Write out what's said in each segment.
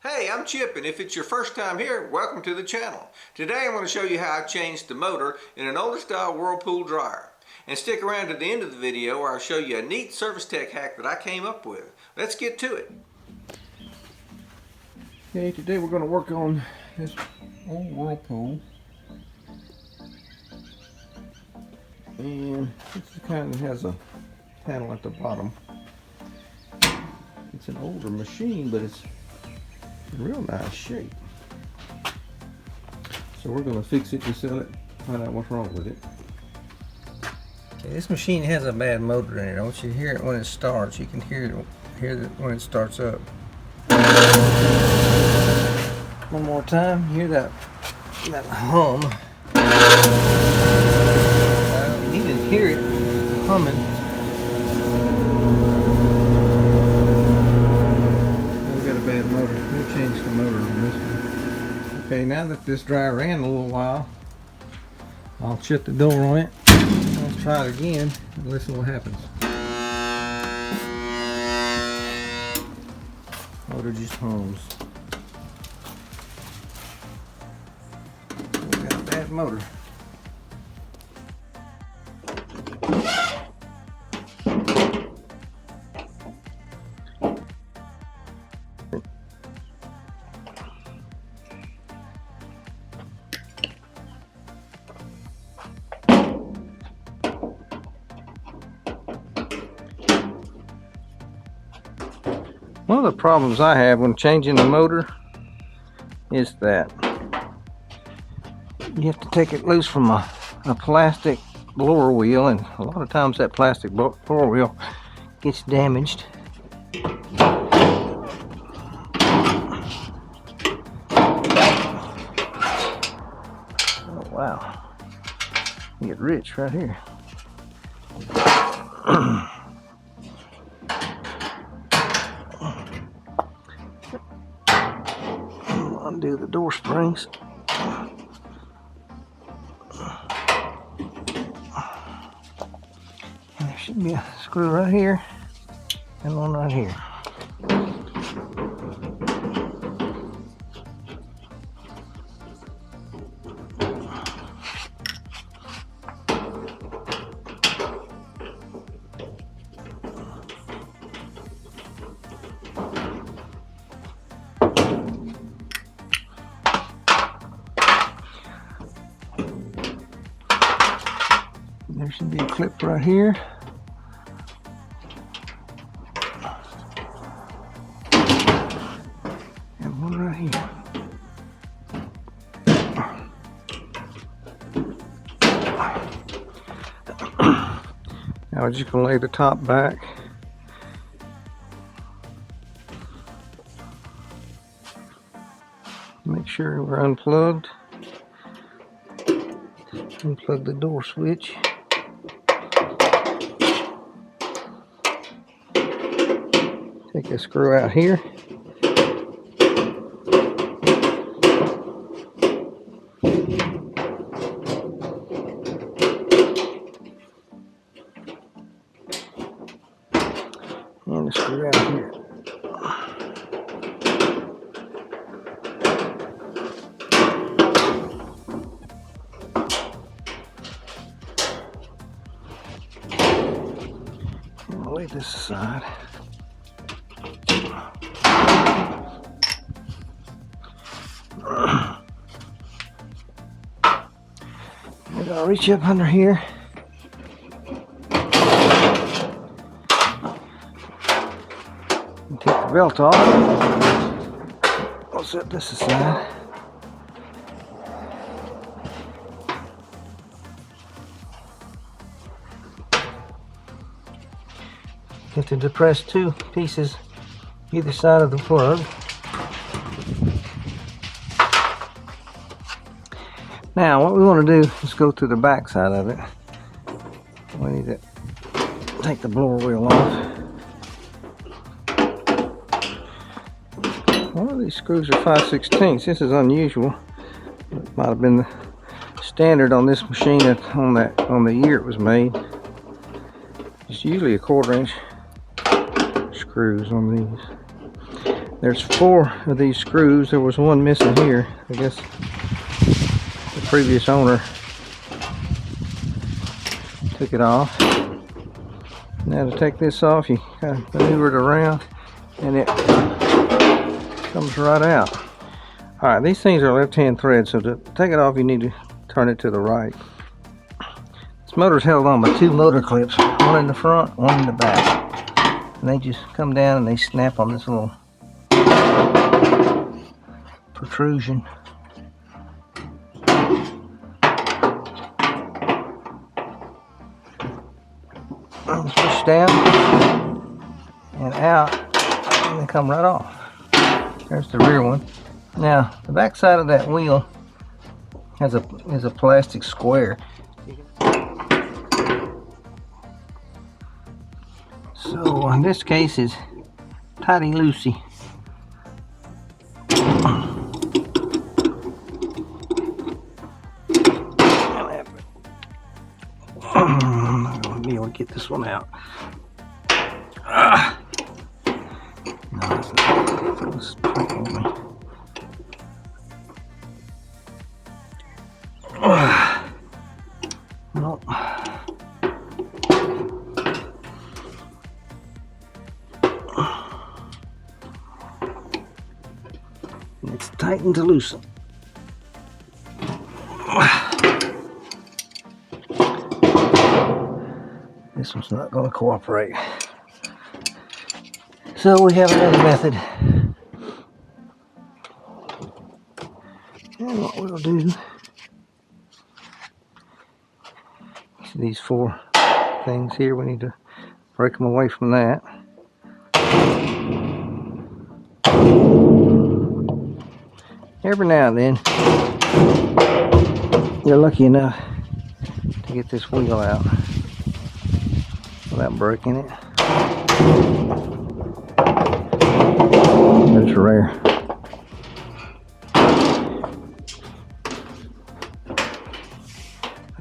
Hey, I'm Chip, and if it's your first time here, welcome to the channel. Today I'm going to show you how I changed the motor in an older style Whirlpool dryer. And stick around to the end of the video where I'll show you a neat service tech hack that I came up with. Let's get to it. Okay, today we're going to work on this old Whirlpool. And this kind of has a panel at the bottom. It's an older machine, but it's in real nice shape. So we're going to fix it to sell it, find out what's wrong with it. Okay, this machine has a bad motor in it. I want you to hear it when it starts. You can hear it when it starts up. One more time, hear that hum. You can even hear it humming. We've got a bad motor. We'll change the motor on this one. Okay, now that this dryer ran a little while, I'll shut the door on it. Let's try it again and listen what happens. Motor just hums. We got a bad motor. One of the problems I have when changing the motor is that you have to take it loose from a plastic blower wheel, and a lot of times that plastic blower wheel gets damaged. Oh wow, you get rich right here. Undo the door springs. And there should be a screw right here and one right here. There should be a clip right here. And one right here. Now we're just going to lay the top back. Make sure we're unplugged. Unplug the door switch. Take a screw out here. And a screw out here. And I'll lay this aside. And I'll reach up under here. And take the belt off. I'll set this aside. You have to depress two pieces either side of the plug. Now what we want to do is go to the back side of it. We need to take the blower wheel off. One of these screws are 5/16. This is unusual. It might have been the standard on this machine on the year it was made. It's usually a 1/4 inch screws on these. There's 4 of these screws. There was one missing here. I guess the previous owner took it off. Now to take this off, you kind of maneuver it around and it comes right out. Alright, these things are left-hand threads, so to take it off you need to turn it to the right. This motor's held on by 2 motor clips, one in the front, one in the back. And they just come down and they snap on this little protrusion. Push down and out, and they come right off. There's the rear one. Now the back side of that wheel is a plastic square. So in this case is tighty loosey. I'm not going to be able to get this one out. No, it's not. It's tight on me. Nope. It's tightened to loosen. This one's not going to cooperate. So we have another method. And what we'll do, see these 4 things here, we need to break them away from that. Every now and then, you're lucky enough to get this wheel out without breaking it. That's rare.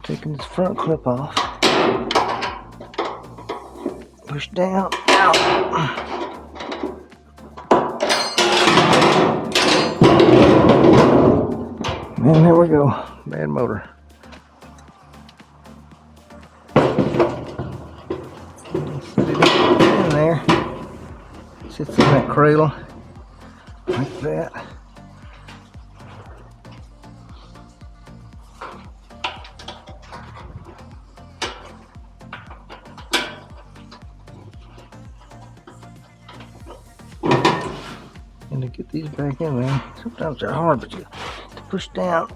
Taking this front clip off. Push down, out. And there we go. Bad motor. Set it in there. Sits in that cradle like that. And to get these back in there, sometimes they're hard, but you have to push down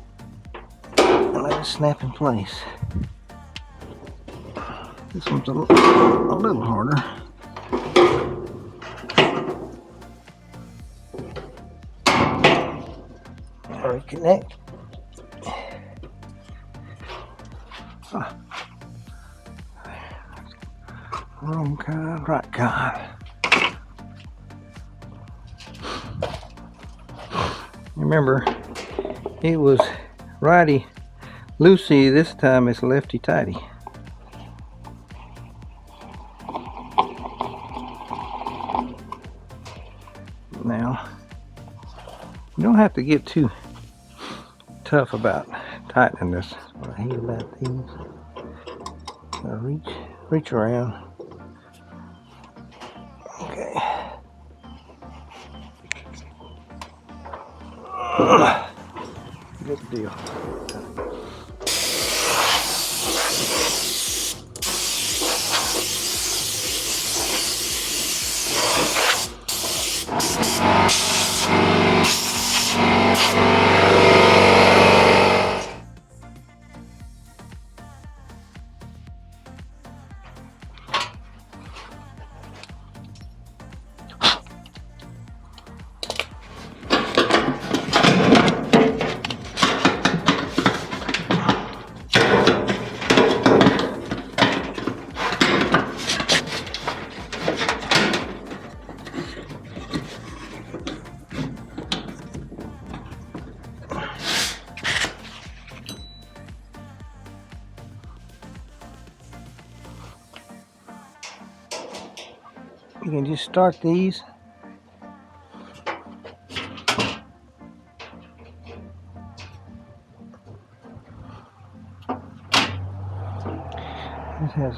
and let it snap in place. This one's a little harder. Reconnect. Wrong kind, right kind. Remember, it was righty loosey, this time it's lefty tighty. Now, you don't have to get too tough about tightening this. What I hate about these, reach around. Okay. Good deal. You can just start these It has.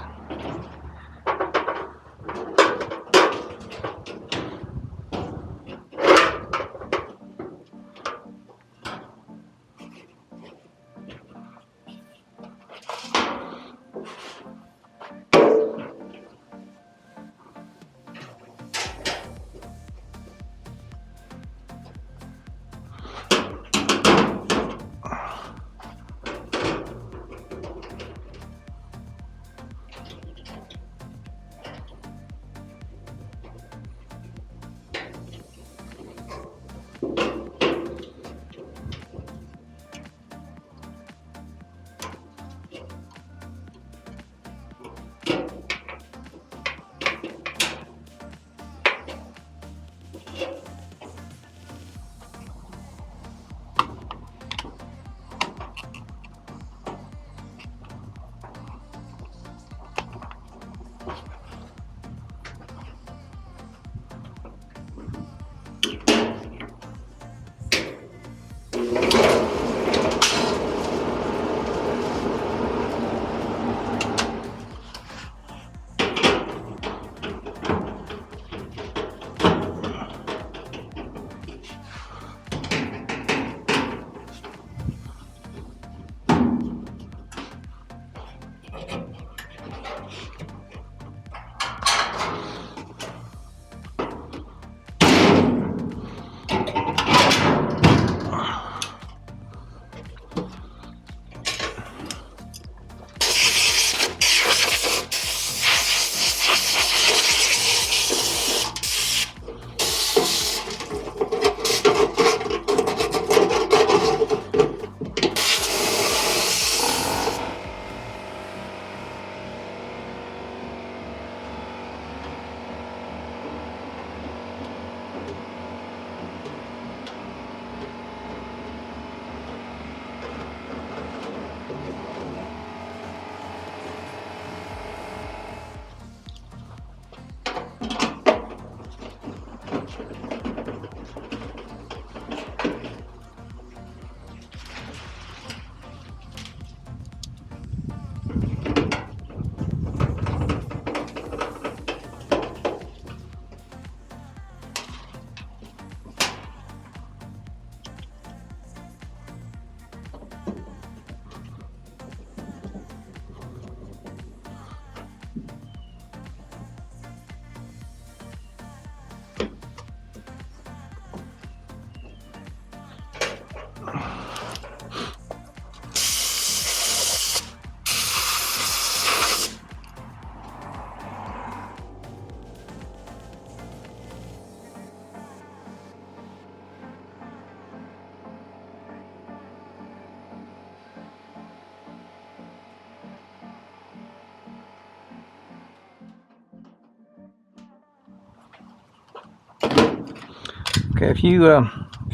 Okay, if you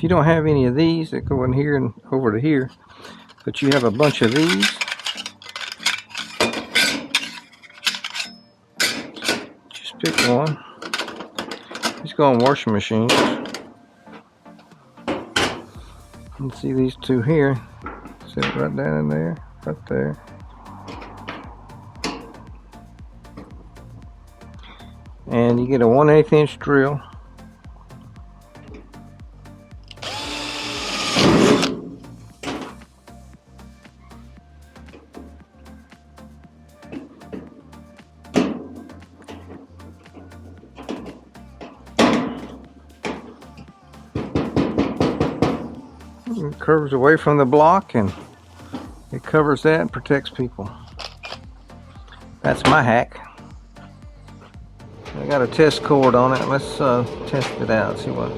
don't have any of these that go in here and over to here, but you have a bunch of these, just pick one. These go on washing machines. And see these two here, sit right down in there, right there. And you get a 1/8 inch drill. It curves away from the block and it covers that and protects people. That's my hack. I got a test cord on it. Let's test it out, see what